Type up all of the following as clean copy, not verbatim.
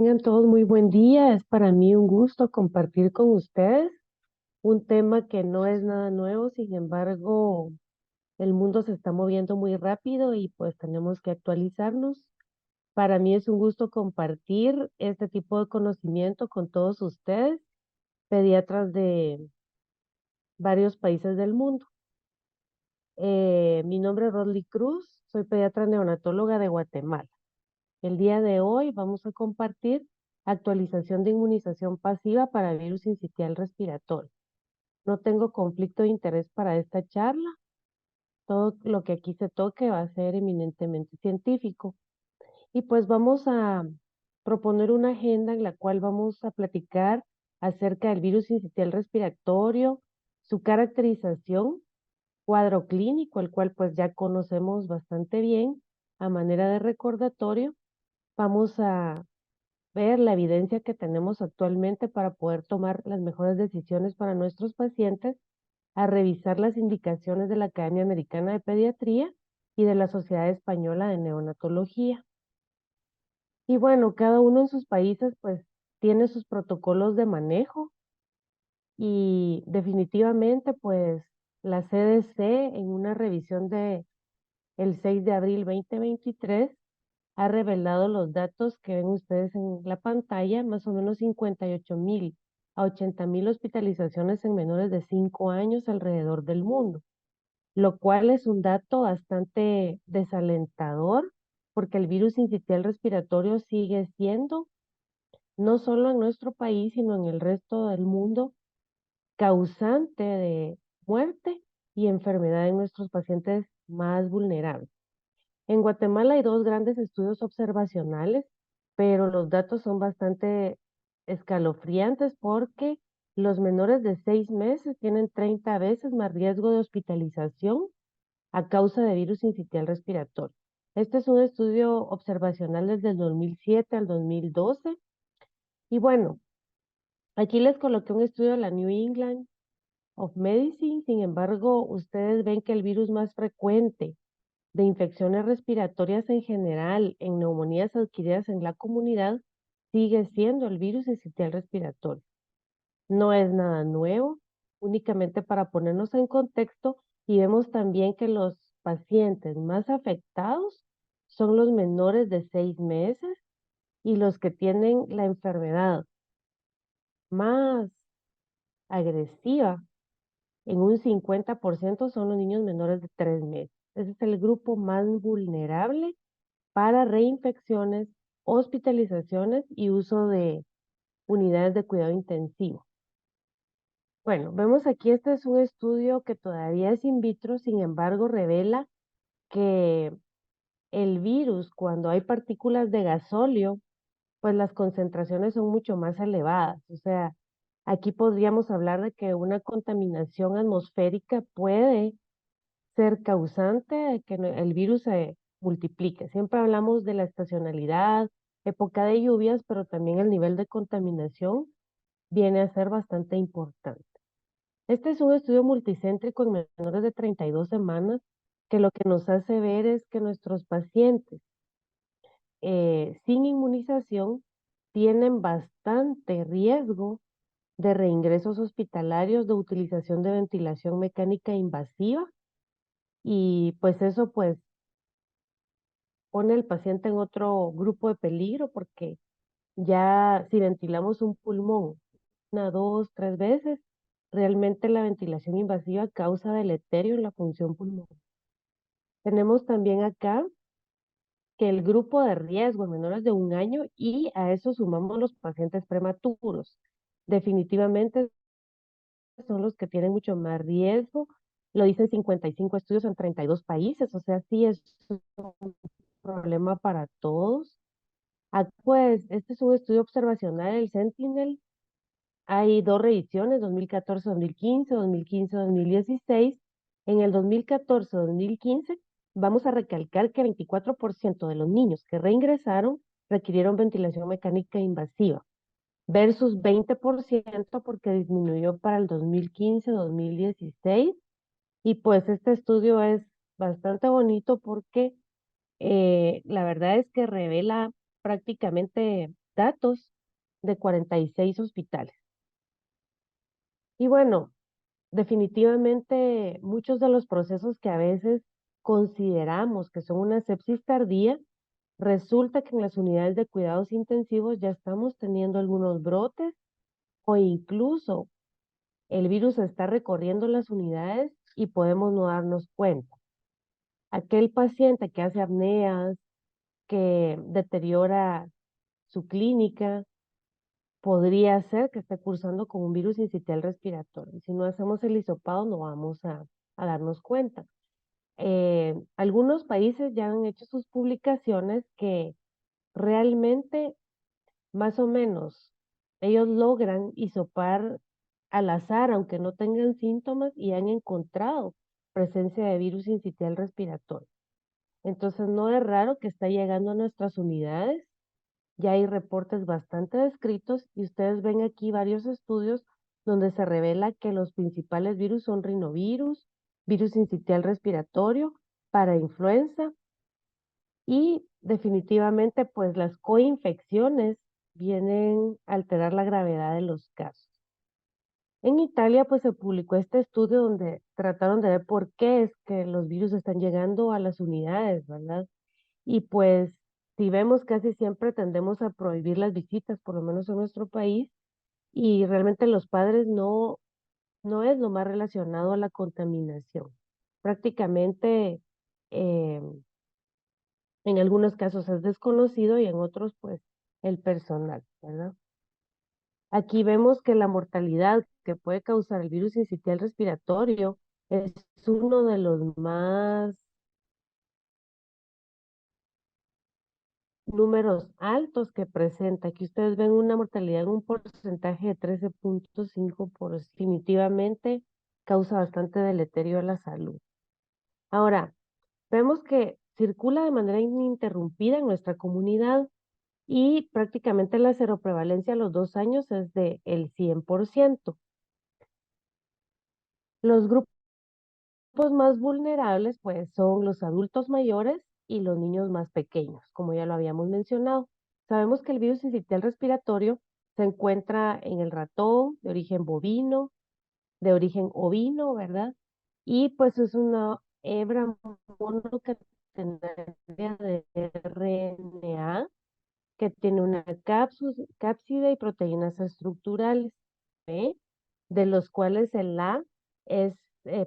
Tengan todos muy buen día. Es para mí un gusto compartir con ustedes un tema que no es nada nuevo. Sin embargo, el mundo se está moviendo muy rápido y pues tenemos que actualizarnos. Para mí es un gusto compartir este tipo de conocimiento con todos ustedes, pediatras de varios países del mundo. Mi nombre es Rosly Cruz, soy pediatra neonatóloga de Guatemala. El día de hoy vamos a compartir actualización de inmunización pasiva para virus sincitial respiratorio. No tengo conflicto de interés para esta charla. Todo lo que aquí se toque va a ser eminentemente científico. Y pues vamos a proponer una agenda en la cual vamos a platicar acerca del virus sincitial respiratorio, su caracterización, cuadro clínico, el cual pues ya conocemos bastante bien. A manera de recordatorio, vamos a ver la evidencia que tenemos actualmente para poder tomar las mejores decisiones para nuestros pacientes, a revisar las indicaciones de la Academia Americana de Pediatría y de la Sociedad Española de Neonatología. Y bueno, cada uno en sus países pues tiene sus protocolos de manejo y definitivamente pues la CDC en una revisión de el 6 de abril 2023 ha revelado los datos que ven ustedes en la pantalla, más o menos 58,000 a 80,000 hospitalizaciones en menores de 5 años alrededor del mundo, lo cual es un dato bastante desalentador porque el virus sincitial respiratorio sigue siendo, no solo en nuestro país, sino en el resto del mundo, causante de muerte y enfermedad en nuestros pacientes más vulnerables. En Guatemala hay dos grandes estudios observacionales, pero los datos son bastante escalofriantes porque los menores de 6 meses tienen 30 veces más riesgo de hospitalización a causa de virus sincitial respiratorio. Este es un estudio observacional desde el 2007 al 2012. Y bueno, aquí les coloqué un estudio de la New England of Medicine. Sin embargo, ustedes ven que el virus más frecuente de infecciones respiratorias en general, en neumonías adquiridas en la comunidad, sigue siendo el virus sincitial respiratorio. No es nada nuevo, únicamente para ponernos en contexto, y vemos también que los pacientes más afectados son los menores de 6 meses y los que tienen la enfermedad más agresiva en un 50% son los niños menores de 3 meses. Ese es el grupo más vulnerable para reinfecciones, hospitalizaciones y uso de unidades de cuidado intensivo. Bueno, vemos aquí, este es un estudio que todavía es in vitro, sin embargo, revela que el virus, cuando hay partículas de gasóleo, pues las concentraciones son mucho más elevadas. O sea, aquí podríamos hablar de que una contaminación atmosférica puede ser causante de que el virus se multiplique. Siempre hablamos de la estacionalidad, época de lluvias, pero también el nivel de contaminación viene a ser bastante importante. Este es un estudio multicéntrico en menores de 32 semanas que lo que nos hace ver es que nuestros pacientes sin inmunización tienen bastante riesgo de reingresos hospitalarios, de utilización de ventilación mecánica invasiva, y pues eso pues pone al paciente en otro grupo de peligro porque ya si ventilamos un pulmón una, dos, tres veces, realmente la ventilación invasiva causa deleterio en la función pulmonar. Tenemos también acá que el grupo de riesgo en menores de 1 año, y a eso sumamos los pacientes prematuros. Definitivamente son los que tienen mucho más riesgo. Lo dicen 55 estudios en 32 países, o sea, sí es un problema para todos. Pues, este es un estudio observacional del Sentinel. Hay dos revisiones, 2014-2015, 2015-2016. En el 2014-2015, vamos a recalcar que 24% de los niños que reingresaron requirieron ventilación mecánica invasiva, versus 20% porque disminuyó para el 2015-2016. Y pues este estudio es bastante bonito porque la verdad es que revela prácticamente datos de 46 hospitales. Y bueno, definitivamente muchos de los procesos que a veces consideramos que son una sepsis tardía, resulta que en las unidades de cuidados intensivos ya estamos teniendo algunos brotes o incluso el virus está recorriendo las unidades y podemos no darnos cuenta. Aquel paciente que hace apneas, que deteriora su clínica, podría ser que esté cursando con un virus sincitial respiratorio. Si no hacemos el hisopado, no vamos a darnos cuenta. Algunos países ya han hecho sus publicaciones que realmente, más o menos, ellos logran hisopar al azar, aunque no tengan síntomas, y han encontrado presencia de virus sincitial respiratorio. Entonces, no es raro que está llegando a nuestras unidades. Ya hay reportes bastante descritos y ustedes ven aquí varios estudios donde se revela que los principales virus son rinovirus, virus sincitial respiratorio, para influenza y definitivamente pues las coinfecciones vienen a alterar la gravedad de los casos. En Italia pues se publicó este estudio donde trataron de ver por qué es que los virus están llegando a las unidades, ¿verdad? Y pues, si vemos, casi siempre tendemos a prohibir las visitas, por lo menos en nuestro país, y realmente los padres no es lo más relacionado a la contaminación. Prácticamente, eh, en algunos casos es desconocido y en otros, pues, el personal, ¿verdad? Aquí vemos que la mortalidad que puede causar el virus sincitial respiratorio es uno de los más números altos que presenta. Aquí ustedes ven una mortalidad en un porcentaje de 13.5%. Definitivamente causa bastante deleterio a la salud. Ahora, vemos que circula de manera ininterrumpida en nuestra comunidad y prácticamente la seroprevalencia a los 2 años es de el 100%. Los grupos más vulnerables pues son los adultos mayores y los niños más pequeños, como ya lo habíamos mencionado. Sabemos que el virus sincitial respiratorio se encuentra en el ratón de origen bovino, de origen ovino, ¿verdad? Y pues es una hebra monocatenaria de RNA que tiene una cápside y proteínas estructurales, ¿ve? De los cuales el A es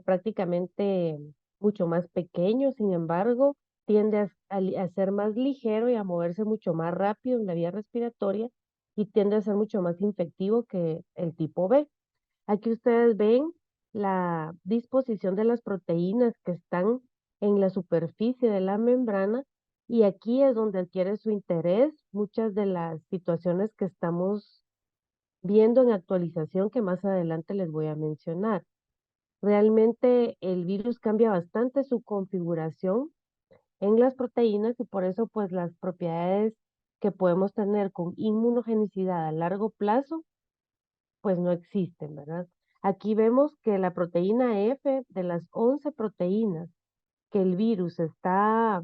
prácticamente mucho más pequeño, sin embargo, tiende a ser más ligero y a moverse mucho más rápido en la vía respiratoria y tiende a ser mucho más infectivo que el tipo B. Aquí ustedes ven la disposición de las proteínas que están en la superficie de la membrana y aquí es donde adquiere su interés muchas de las situaciones que estamos viendo en actualización que más adelante les voy a mencionar. Realmente el virus cambia bastante su configuración en las proteínas y por eso pues las propiedades que podemos tener con inmunogenicidad a largo plazo pues no existen, ¿verdad? Aquí vemos que la proteína F de las 11 proteínas que el virus está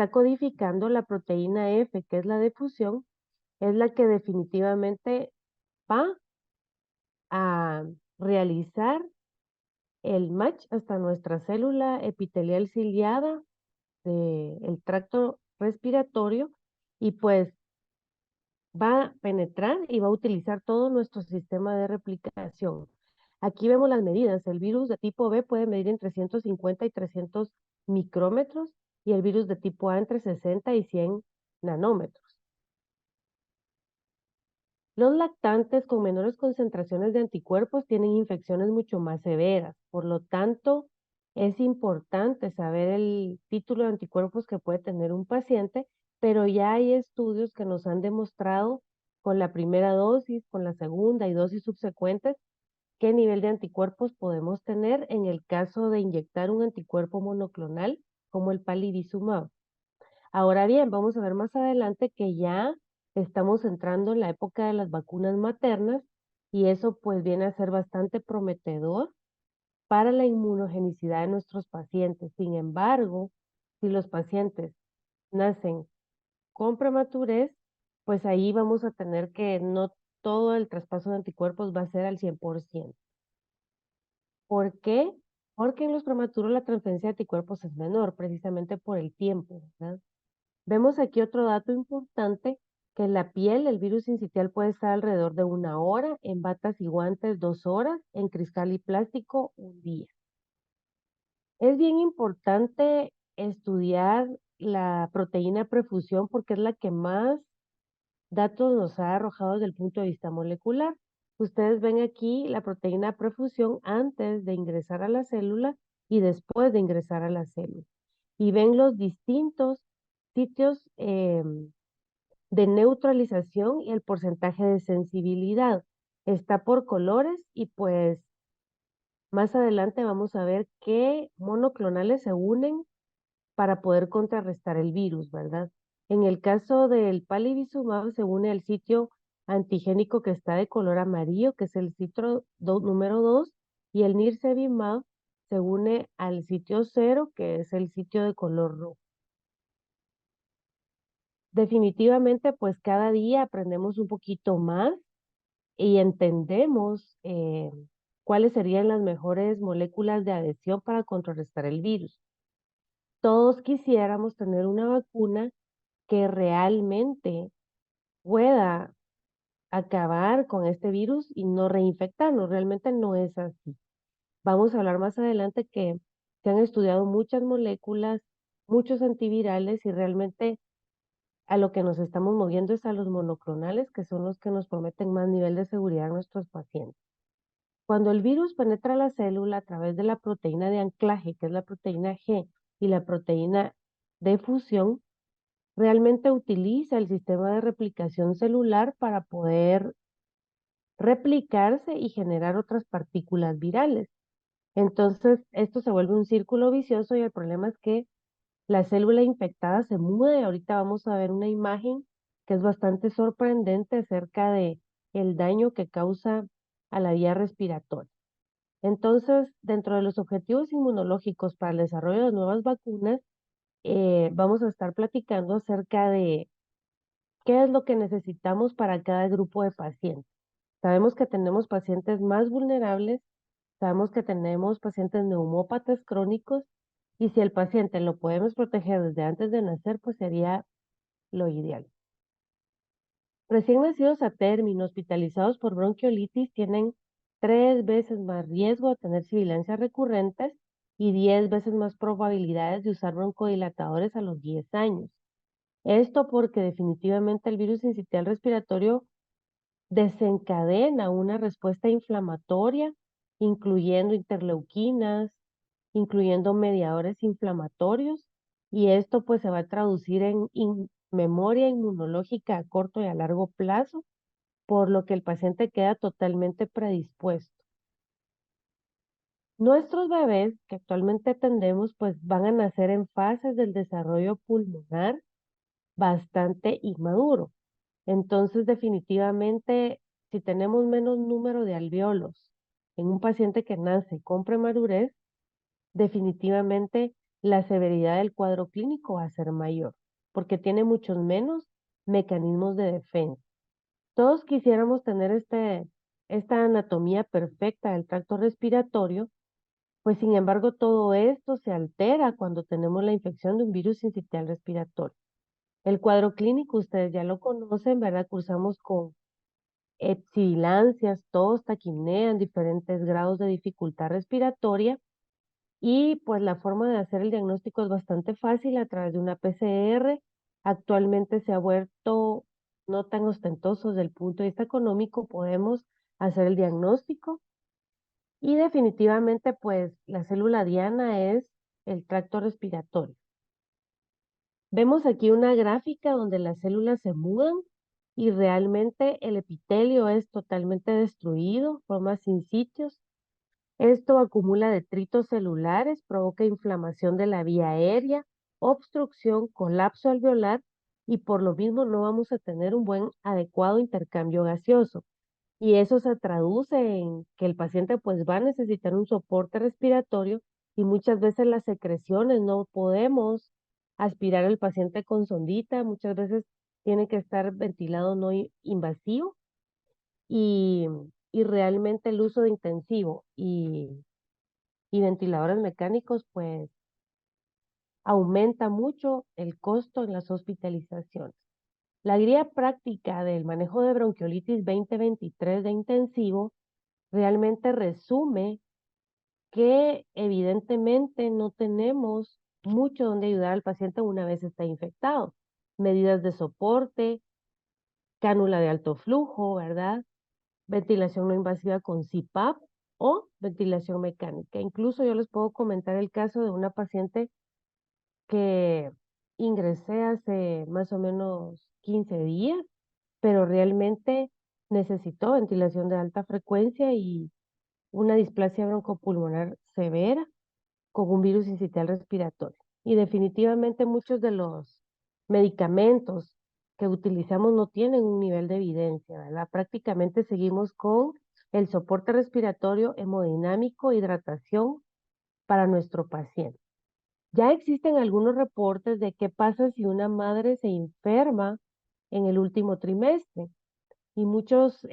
codificando, la proteína F, que es la de fusión, es la que definitivamente va a realizar el match hasta nuestra célula epitelial ciliada del tracto respiratorio y pues va a penetrar y va a utilizar todo nuestro sistema de replicación. Aquí vemos las medidas. El virus de tipo B puede medir entre 150 y 300 micrómetros y el virus de tipo A entre 60 y 100 nanómetros. Los lactantes con menores concentraciones de anticuerpos tienen infecciones mucho más severas. Por lo tanto, es importante saber el título de anticuerpos que puede tener un paciente, pero ya hay estudios que nos han demostrado con la primera dosis, con la segunda y dosis subsecuentes, qué nivel de anticuerpos podemos tener en el caso de inyectar un anticuerpo monoclonal como el palivizumab. Ahora bien, vamos a ver más adelante que ya estamos entrando en la época de las vacunas maternas y eso pues viene a ser bastante prometedor para la inmunogenicidad de nuestros pacientes. Sin embargo, si los pacientes nacen con prematurez, pues ahí vamos a tener que no todo el traspaso de anticuerpos va a ser al 100%. ¿Por qué? Porque en los prematuros la transferencia de anticuerpos es menor, precisamente por el tiempo, ¿verdad? Vemos aquí otro dato importante, que en la piel el virus sincitial puede estar alrededor de 1 hora, en batas y guantes 2 horas, en cristal y plástico 1 día. Es bien importante estudiar la proteína prefusión porque es la que más datos nos ha arrojado desde el punto de vista molecular. Ustedes ven aquí la proteína prefusión antes de ingresar a la célula y después de ingresar a la célula. Y ven los distintos sitios de neutralización y el porcentaje de sensibilidad. Está por colores y pues más adelante vamos a ver qué monoclonales se unen para poder contrarrestar el virus, ¿verdad? En el caso del palivizumab se une al sitio antigénico que está de color amarillo, que es el sitio número 2, y el nirsevimab se une al sitio 0, que es el sitio de color rojo. Definitivamente, pues cada día aprendemos un poquito más y entendemos cuáles serían las mejores moléculas de adhesión para contrarrestar el virus. Todos quisiéramos tener una vacuna que realmente pueda acabar con este virus y no reinfectarnos. Realmente no es así. Vamos a hablar más adelante que se han estudiado muchas moléculas, muchos antivirales y realmente a lo que nos estamos moviendo es a los monoclonales, que son los que nos prometen más nivel de seguridad a nuestros pacientes. Cuando el virus penetra la célula a través de la proteína de anclaje, que es la proteína G, y la proteína de fusión, realmente utiliza el sistema de replicación celular para poder replicarse y generar otras partículas virales. Entonces, esto se vuelve un círculo vicioso y el problema es que la célula infectada se muda y ahorita vamos a ver una imagen que es bastante sorprendente acerca de el daño que causa a la vía respiratoria. Entonces, dentro de los objetivos inmunológicos para el desarrollo de nuevas vacunas, vamos a estar platicando acerca de qué es lo que necesitamos para cada grupo de pacientes. Sabemos que tenemos pacientes más vulnerables, sabemos que tenemos pacientes neumópatas crónicos y si el paciente lo podemos proteger desde antes de nacer, pues sería lo ideal. Recién nacidos a término, hospitalizados por bronquiolitis, tienen 3 veces más riesgo de tener sibilancias recurrentes y 10 veces más probabilidades de usar broncodilatadores a los 10 años. Esto porque definitivamente el virus sincitial respiratorio desencadena una respuesta inflamatoria, incluyendo interleuquinas, incluyendo mediadores inflamatorios, y esto pues se va a traducir en memoria inmunológica a corto y a largo plazo, por lo que el paciente queda totalmente predispuesto. Nuestros bebés que actualmente atendemos pues van a nacer en fases del desarrollo pulmonar bastante inmaduro. Entonces, definitivamente, si tenemos menos número de alvéolos en un paciente que nace con premadurez, definitivamente la severidad del cuadro clínico va a ser mayor, porque tiene muchos menos mecanismos de defensa. Todos quisiéramos tener esta anatomía perfecta del tracto respiratorio, pues sin embargo todo esto se altera cuando tenemos la infección de un virus sincitial respiratorio. El cuadro clínico, ustedes ya lo conocen, ¿verdad? Cursamos con sibilancias, tos, taquipnea en diferentes grados de dificultad respiratoria y pues la forma de hacer el diagnóstico es bastante fácil a través de una PCR. Actualmente se ha vuelto no tan ostentoso desde el punto de vista económico, podemos hacer el diagnóstico y definitivamente pues la célula diana es el tracto respiratorio. Vemos aquí una gráfica donde las células se mudan y realmente el epitelio es totalmente destruido, forma sin sitios. Esto acumula detritos celulares, provoca inflamación de la vía aérea, obstrucción, colapso alveolar y por lo mismo no vamos a tener un buen adecuado intercambio gaseoso. Y eso se traduce en que el paciente pues va a necesitar un soporte respiratorio y muchas veces las secreciones no podemos aspirar al paciente con sondita, muchas veces tiene que estar ventilado no invasivo y, y realmente el uso de intensivo y ventiladores mecánicos pues aumenta mucho el costo en las hospitalizaciones. La guía práctica del manejo de bronquiolitis 2023 de intensivo realmente resume que evidentemente no tenemos mucho donde ayudar al paciente una vez está infectado. Medidas de soporte, cánula de alto flujo, ¿verdad? Ventilación no invasiva con CPAP o ventilación mecánica. Incluso yo les puedo comentar el caso de una paciente que ingresé hace más o menos 15 días, pero realmente necesitó ventilación de alta frecuencia y una displasia broncopulmonar severa con un virus sincitial respiratorio. Y definitivamente muchos de los medicamentos que utilizamos no tienen un nivel de evidencia, ¿verdad? Prácticamente seguimos con el soporte respiratorio, hemodinámico, hidratación para nuestro paciente. Ya existen algunos reportes de qué pasa si una madre se enferma en el último trimestre y muchas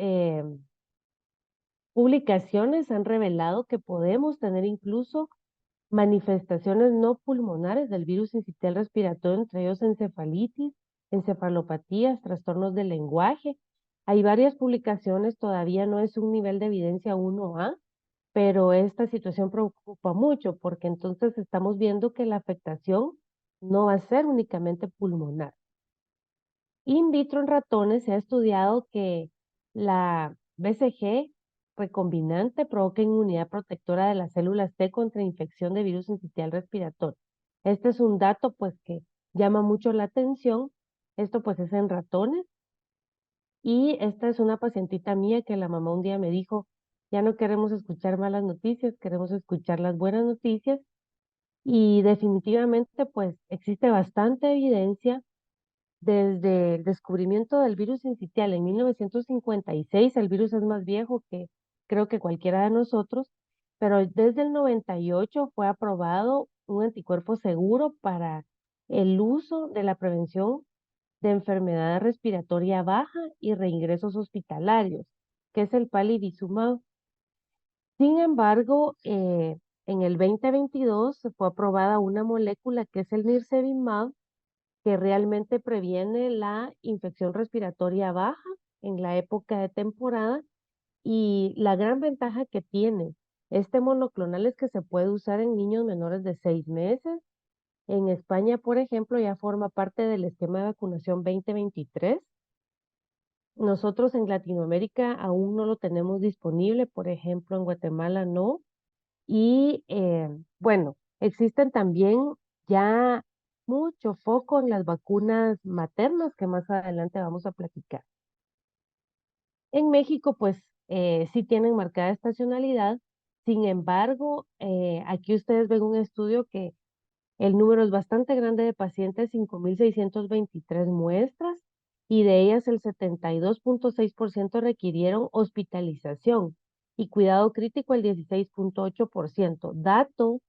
publicaciones han revelado que podemos tener incluso manifestaciones no pulmonares del virus sincitial respiratorio, entre ellos encefalitis, encefalopatías, trastornos del lenguaje. Hay varias publicaciones, todavía no es un nivel de evidencia 1A, pero esta situación preocupa mucho porque entonces estamos viendo que la afectación no va a ser únicamente pulmonar. In vitro en ratones se ha estudiado que la BCG recombinante provoca inmunidad protectora de las células T contra infección de virus sincitial respiratorio. Este es un dato pues que llama mucho la atención. Esto pues es en ratones y esta es una pacientita mía que la mamá un día me dijo, ya no queremos escuchar malas noticias, queremos escuchar las buenas noticias y definitivamente pues existe bastante evidencia desde el descubrimiento del virus sincitial en 1956. El virus es más viejo que creo que cualquiera de nosotros, pero desde el 98 fue aprobado un anticuerpo seguro para el uso de la prevención de enfermedad respiratoria baja y reingresos hospitalarios, que es el palivizumab. Sin embargo, en el 2022 se fue aprobada una molécula que es el nirsevimab, que realmente previene la infección respiratoria baja en la época de temporada y la gran ventaja que tiene este monoclonal es que se puede usar en niños menores de 6 meses. En España, por ejemplo, ya forma parte del esquema de vacunación 2023. Nosotros en Latinoamérica aún no lo tenemos disponible, por ejemplo, en Guatemala no. Y bueno, existen también ya mucho foco en las vacunas maternas que más adelante vamos a platicar. En México, pues sí tienen marcada estacionalidad. Sin embargo, aquí ustedes ven un estudio que el número es bastante grande de pacientes, 5.623 muestras, y de ellas el 72.6% requirieron hospitalización y cuidado crítico el 16.8%. Dato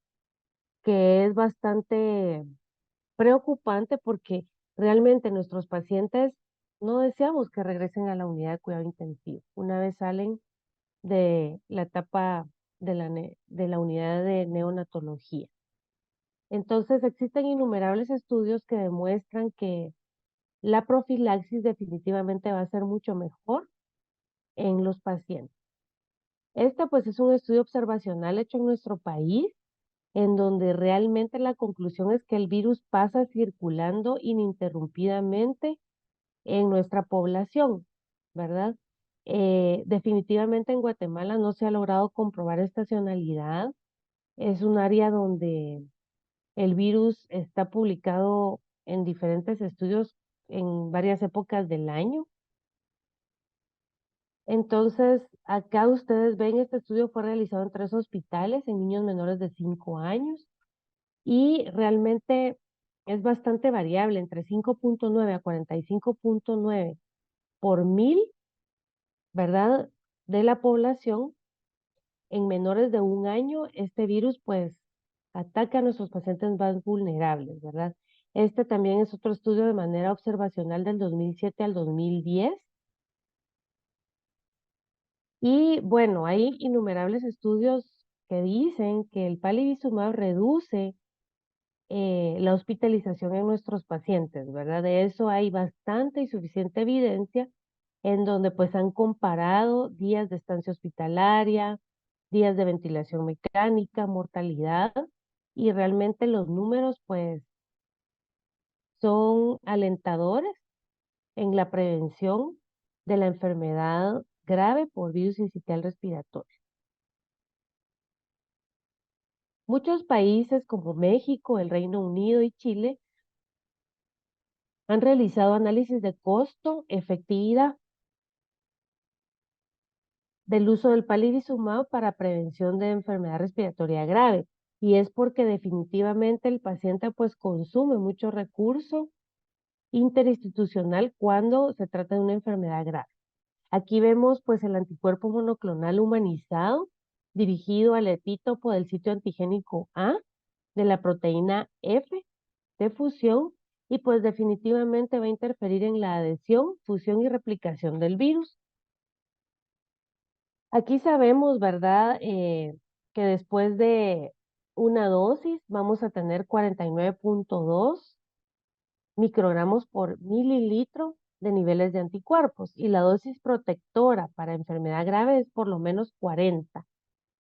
que es bastante preocupante porque realmente nuestros pacientes no deseamos que regresen a la unidad de cuidado intensivo una vez salen de la etapa de la unidad de neonatología. Entonces, existen innumerables estudios que demuestran que la profilaxis definitivamente va a ser mucho mejor en los pacientes. Este, pues, es un estudio observacional hecho en nuestro país, en donde realmente la conclusión es que el virus pasa circulando ininterrumpidamente en nuestra población, ¿verdad? Definitivamente en Guatemala no se ha logrado comprobar estacionalidad. Es un área donde el virus está publicado en diferentes estudios en varias épocas del año. Entonces, acá ustedes ven, este estudio fue realizado en 3 hospitales en niños menores de 5 años y realmente es bastante variable, entre 5.9 a 45.9 por mil, ¿verdad? De la población. En menores de 1 año, este virus pues ataca a nuestros pacientes más vulnerables, ¿verdad? Este también es otro estudio de manera observacional del 2007 al 2010. Y bueno, hay innumerables estudios que dicen que el palivizumab reduce la hospitalización en nuestros pacientes, ¿verdad? De eso hay bastante y suficiente evidencia en donde pues han comparado días de estancia hospitalaria, días de ventilación mecánica, mortalidad, y realmente los números pues son alentadores en la prevención de la enfermedad grave por virus sincitial respiratorio. Muchos países como México, el Reino Unido y Chile han realizado análisis de costo, efectividad del uso del palivizumab para prevención de enfermedad respiratoria grave. Y es porque definitivamente el paciente pues consume mucho recurso interinstitucional cuando se trata de una enfermedad grave. Aquí vemos pues el anticuerpo monoclonal humanizado dirigido al epítopo del sitio antigénico A de la proteína F de fusión y pues definitivamente va a interferir en la adhesión, fusión y replicación del virus. Aquí sabemos, ¿verdad? Que después de una dosis vamos a tener 49.2 microgramos por mililitro de niveles de anticuerpos y la dosis protectora para enfermedad grave es por lo menos 40.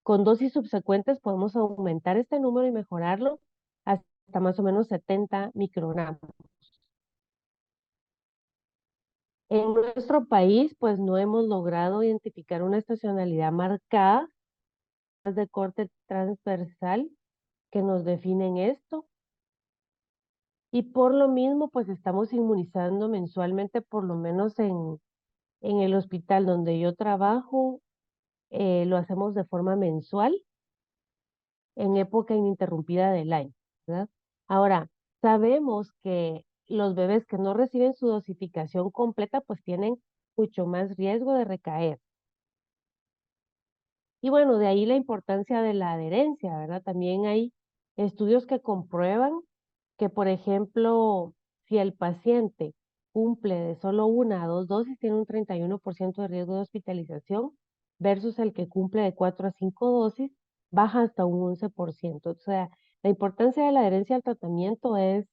Con dosis subsecuentes podemos aumentar este número y mejorarlo hasta más o menos 70 microgramos. En nuestro país, pues no hemos logrado identificar una estacionalidad marcada de corte transversal que nos definen esto. Y por lo mismo, pues estamos inmunizando mensualmente, por lo menos en el hospital donde yo trabajo, lo hacemos de forma mensual en época ininterrumpida del año, ¿verdad? Ahora, sabemos que los bebés que no reciben su dosificación completa, pues tienen mucho más riesgo de recaer. Y bueno, de ahí la importancia de la adherencia, ¿verdad? También hay estudios que comprueban que, por ejemplo, si el paciente cumple de solo una a dos dosis, tiene un 31% de riesgo de hospitalización, versus el que cumple de 4 a 5 dosis, baja hasta un 11%. O sea, la importancia de la adherencia al tratamiento es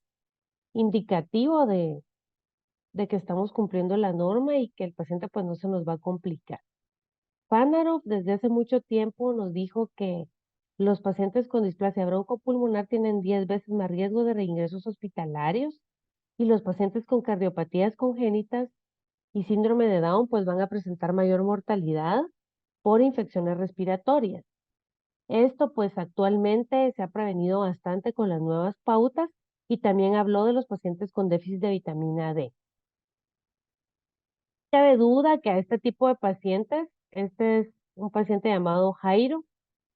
indicativo de que estamos cumpliendo la norma y que el paciente pues no se nos va a complicar. Fanaroff desde hace mucho tiempo nos dijo que los pacientes con displasia broncopulmonar tienen 10 veces más riesgo de reingresos hospitalarios y los pacientes con cardiopatías congénitas y síndrome de Down pues van a presentar mayor mortalidad por infecciones respiratorias. Esto pues actualmente se ha prevenido bastante con las nuevas pautas y también habló de los pacientes con déficit de vitamina D. No cabe duda que a este tipo de pacientes, este es un paciente llamado Jairo,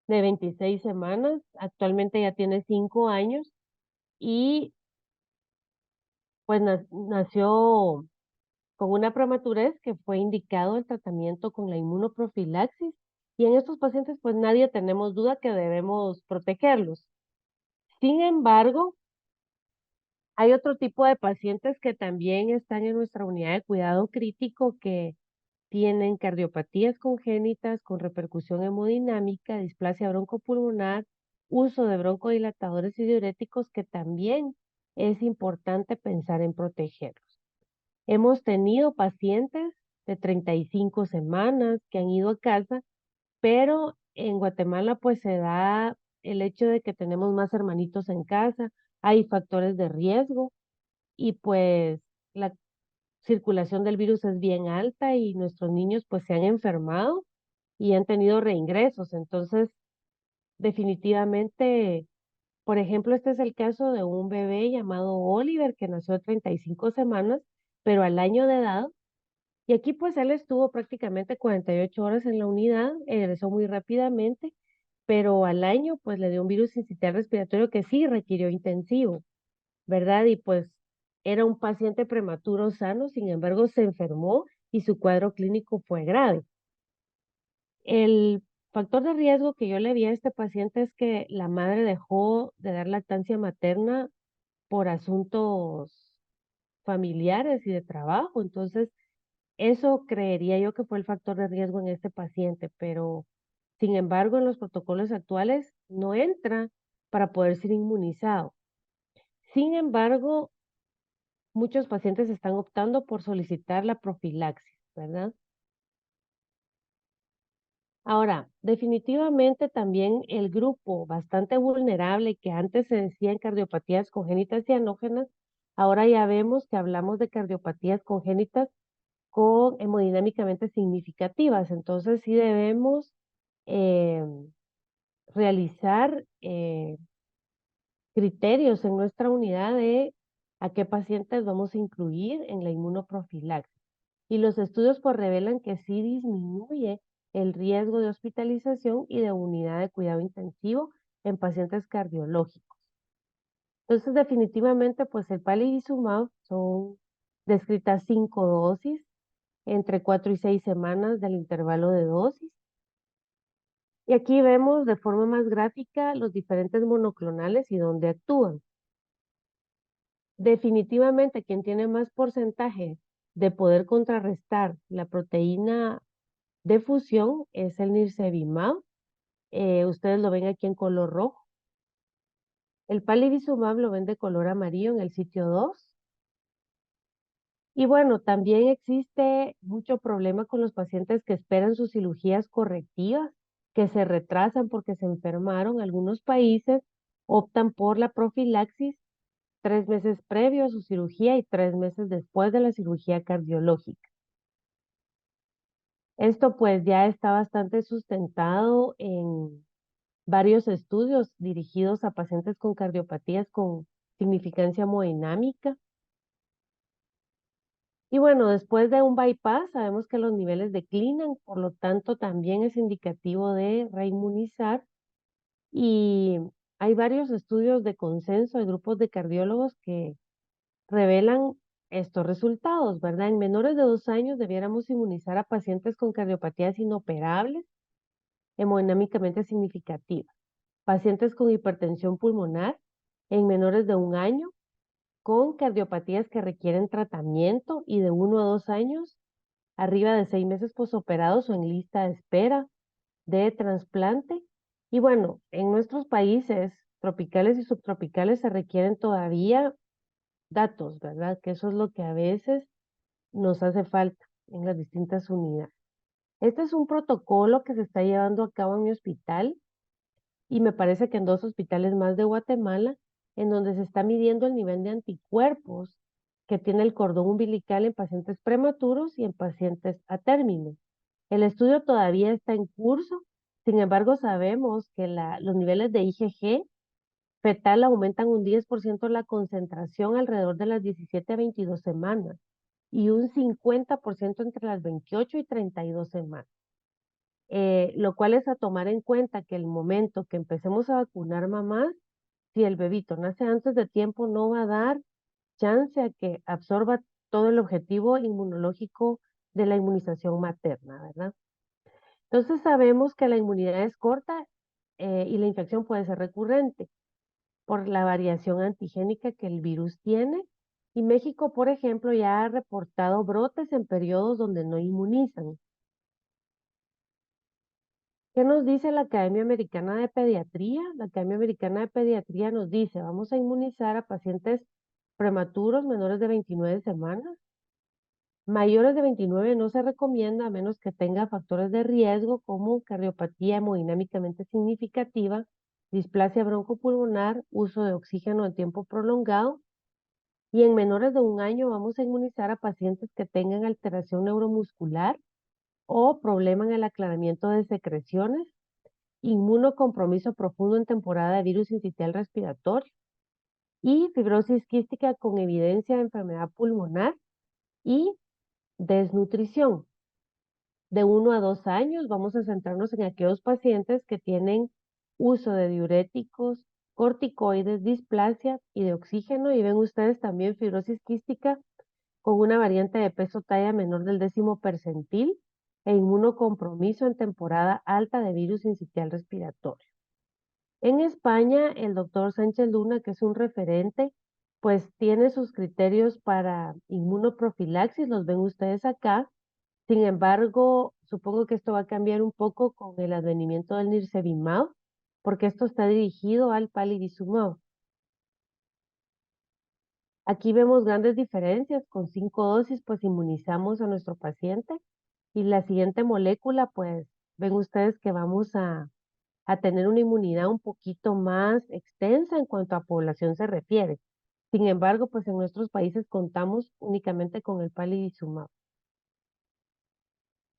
de 26 semanas, actualmente ya tiene 5 años y pues nació con una prematurez que fue indicado el tratamiento con la inmunoprofilaxis y en estos pacientes pues nadie tenemos duda que debemos protegerlos. Sin embargo, hay otro tipo de pacientes que también están en nuestra unidad de cuidado crítico que tienen cardiopatías congénitas con repercusión hemodinámica, displasia broncopulmonar, uso de broncodilatadores y diuréticos que también es importante pensar en protegerlos. Hemos tenido pacientes de 35 semanas que han ido a casa, pero en Guatemala pues se da el hecho de que tenemos más hermanitos en casa, hay factores de riesgo y pues la circulación del virus es bien alta y nuestros niños pues se han enfermado y han tenido reingresos. Entonces, definitivamente, por ejemplo, este es el caso de un bebé llamado Oliver que nació de 35 semanas, pero al año de edad, y aquí pues él estuvo prácticamente 48 horas en la unidad, egresó muy rápidamente, pero al año pues le dio un virus sincitial respiratorio que sí requirió intensivo. ¿Verdad? Y pues era un paciente prematuro sano, sin embargo se enfermó y su cuadro clínico fue grave. El factor de riesgo que yo le vi a este paciente es que la madre dejó de dar lactancia materna por asuntos familiares y de trabajo. Entonces, eso creería yo que fue el factor de riesgo en este paciente, pero sin embargo, en los protocolos actuales no entra para poder ser inmunizado. Sin embargo, muchos pacientes están optando por solicitar la profilaxis, ¿verdad? Ahora, definitivamente también el grupo bastante vulnerable que antes se decía en cardiopatías congénitas y anógenas, ahora ya vemos que hablamos de cardiopatías congénitas con hemodinámicamente significativas. Entonces sí debemos eh, realizar criterios en nuestra unidad de a qué pacientes vamos a incluir en la inmunoprofilaxis. Y los estudios pues revelan que sí disminuye el riesgo de hospitalización y de unidad de cuidado intensivo en pacientes cardiológicos. Entonces definitivamente pues el palivizumab son descritas 5 dosis entre 4 y 6 semanas del intervalo de dosis. Y aquí vemos de forma más gráfica los diferentes monoclonales y dónde actúan. Definitivamente quien tiene más porcentaje de poder contrarrestar la proteína de fusión es el nirsevimab. Ustedes lo ven aquí en color rojo. El palivizumab lo ven de color amarillo en el sitio 2. Y bueno, también existe mucho problema con los pacientes que esperan sus cirugías correctivas, que se retrasan porque se enfermaron. Algunos países optan por la profilaxis 3 meses previo a su cirugía y 3 meses después de la cirugía cardiológica. Esto pues ya está bastante sustentado en varios estudios dirigidos a pacientes con cardiopatías con significancia hemodinámica. Y bueno, después de un bypass sabemos que los niveles declinan, por lo tanto también es indicativo de reinmunizar. Y hay varios estudios de consenso de grupos de cardiólogos que revelan estos resultados, ¿verdad? En menores de 2 años debiéramos inmunizar a pacientes con cardiopatías inoperables, hemodinámicamente significativas, pacientes con hipertensión pulmonar en menores de 1 año, con cardiopatías que requieren tratamiento y de 1 a 2 años, arriba de 6 meses posoperados o en lista de espera de trasplante. Y bueno, en nuestros países tropicales y subtropicales se requieren todavía datos, ¿verdad? Que eso es lo que a veces nos hace falta en las distintas unidades. Este es un protocolo que se está llevando a cabo en mi hospital y me parece que en 2 hospitales más de Guatemala, en donde se está midiendo el nivel de anticuerpos que tiene el cordón umbilical en pacientes prematuros y en pacientes a término. El estudio todavía está en curso, sin embargo sabemos que los niveles de IgG fetal aumentan un 10% la concentración alrededor de las 17 a 22 semanas y un 50% entre las 28 y 32 semanas. Lo cual es a tomar en cuenta que el momento que empecemos a vacunar mamás, si el bebito nace antes de tiempo, no va a dar chance a que absorba todo el objetivo inmunológico de la inmunización materna, ¿verdad? Entonces sabemos que la inmunidad es corta y la infección puede ser recurrente por la variación antigénica que el virus tiene. Y México, por ejemplo, ya ha reportado brotes en periodos donde no inmunizan. ¿Qué nos dice la Academia Americana de Pediatría? La Academia Americana de Pediatría nos dice, vamos a inmunizar a pacientes prematuros menores de 29 semanas. Mayores de 29 no se recomienda a menos que tenga factores de riesgo como cardiopatía hemodinámicamente significativa, displasia broncopulmonar, uso de oxígeno en tiempo prolongado. Y en menores de 1 año vamos a inmunizar a pacientes que tengan alteración neuromuscular o problema en el aclaramiento de secreciones, inmunocompromiso profundo en temporada de virus sincitial respiratorio y fibrosis quística con evidencia de enfermedad pulmonar y desnutrición. De 1 a 2 años vamos a centrarnos en aquellos pacientes que tienen uso de diuréticos, corticoides, displasia y de oxígeno. Y ven ustedes también fibrosis quística con una variante de peso talla menor del 10º percentil e inmunocompromiso en temporada alta de virus sincitial respiratorio. En España, el doctor Sánchez Luna, que es un referente, pues tiene sus criterios para inmunoprofilaxis, los ven ustedes acá. Sin embargo, supongo que esto va a cambiar un poco con el advenimiento del nirsevimab, porque esto está dirigido al palivizumab. Aquí vemos grandes diferencias. Con 5 dosis, pues inmunizamos a nuestro paciente. Y la siguiente molécula, pues ven ustedes que vamos a tener una inmunidad un poquito más extensa en cuanto a población se refiere. Sin embargo, pues en nuestros países contamos únicamente con el palivizumab.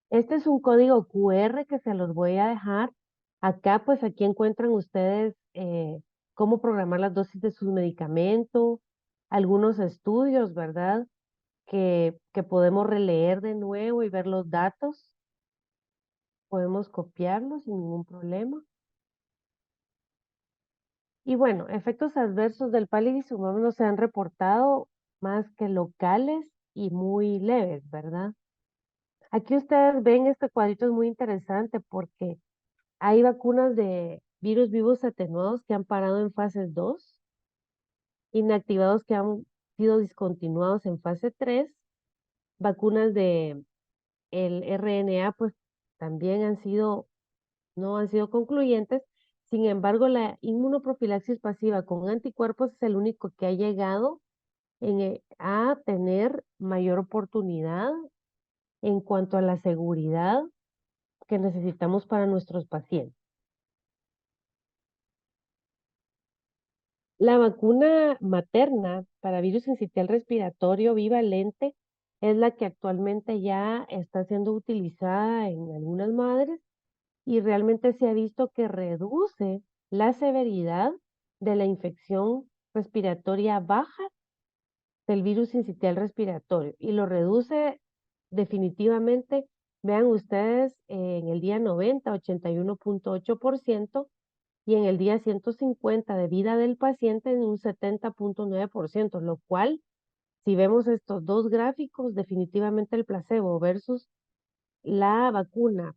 Este es un código QR que se los voy a dejar. Acá, pues aquí encuentran ustedes cómo programar las dosis de sus medicamentos, algunos estudios, ¿verdad? Que podemos releer de nuevo y ver los datos. Podemos copiarlos sin ningún problema. Y bueno, efectos adversos del palivizumab no se han reportado más que locales y muy leves, ¿verdad? Aquí ustedes ven este cuadrito es muy interesante porque hay vacunas de virus vivos atenuados que han parado en fase 2, inactivados que han sido discontinuados en fase 3, vacunas de el RNA pues también no han sido concluyentes. Sin embargo, la inmunoprofilaxis pasiva con anticuerpos es el único que ha llegado a tener mayor oportunidad en cuanto a la seguridad que necesitamos para nuestros pacientes. La vacuna materna para virus sincitial respiratorio bivalente es la que actualmente ya está siendo utilizada en algunas madres y realmente se ha visto que reduce la severidad de la infección respiratoria baja del virus sincitial respiratorio y lo reduce definitivamente, vean ustedes, en el día 90, 81.8% y en el día 150 de vida del paciente en un 70.9%, lo cual, si vemos estos dos gráficos, definitivamente el placebo versus la vacuna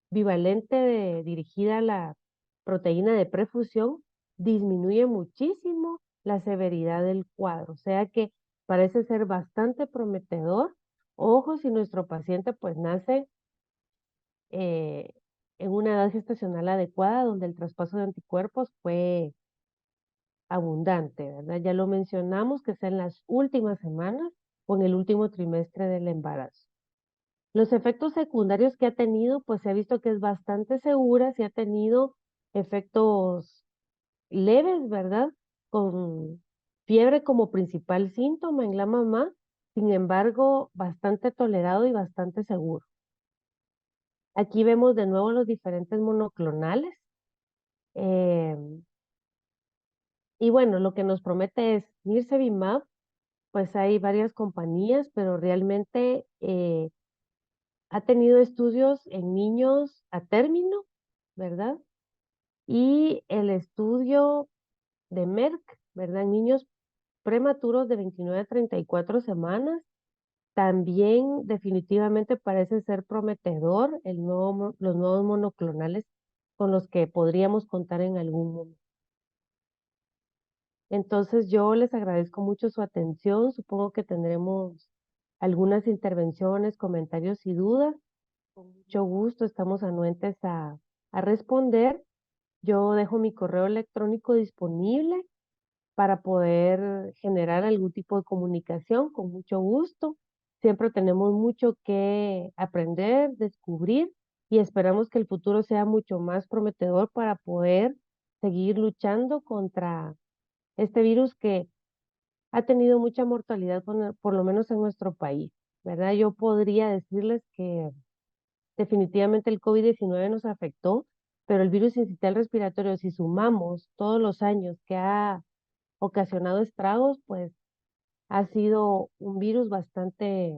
bivalente dirigida a la proteína de prefusión disminuye muchísimo la severidad del cuadro, o sea que parece ser bastante prometedor. Ojo, si nuestro paciente pues nace eh, en una edad gestacional adecuada, donde el traspaso de anticuerpos fue abundante, ¿verdad? Ya lo mencionamos, que sea en las últimas semanas o en el último trimestre del embarazo. Los efectos secundarios que ha tenido, pues se ha visto que es bastante segura, se ha tenido efectos leves, ¿verdad? Con fiebre como principal síntoma en la mamá, sin embargo, bastante tolerado y bastante seguro. Aquí vemos de nuevo los diferentes monoclonales. eh, y bueno, lo que nos promete es Nirsevimab, pues hay varias compañías, pero realmente ha tenido estudios en niños a término, ¿verdad? Y el estudio de Merck, ¿verdad? En niños prematuros de 29 a 34 semanas, también definitivamente parece ser prometedor los nuevos monoclonales con los que podríamos contar en algún momento. Entonces yo les agradezco mucho su atención. Supongo que tendremos algunas intervenciones, comentarios y dudas. Con mucho gusto estamos anuentes a responder. Yo dejo mi correo electrónico disponible para poder generar algún tipo de comunicación con mucho gusto. Siempre tenemos mucho que aprender, descubrir y esperamos que el futuro sea mucho más prometedor para poder seguir luchando contra este virus que ha tenido mucha mortalidad, por lo menos en nuestro país, ¿verdad? Yo podría decirles que definitivamente el COVID-19 nos afectó, pero el virus sincitial respiratorio, si sumamos todos los años que ha ocasionado estragos, pues ha sido un virus bastante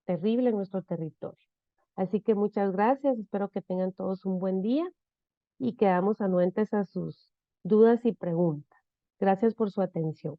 terrible en nuestro territorio. Así que muchas gracias, espero que tengan todos un buen día y quedamos anuentes a sus dudas y preguntas. Gracias por su atención.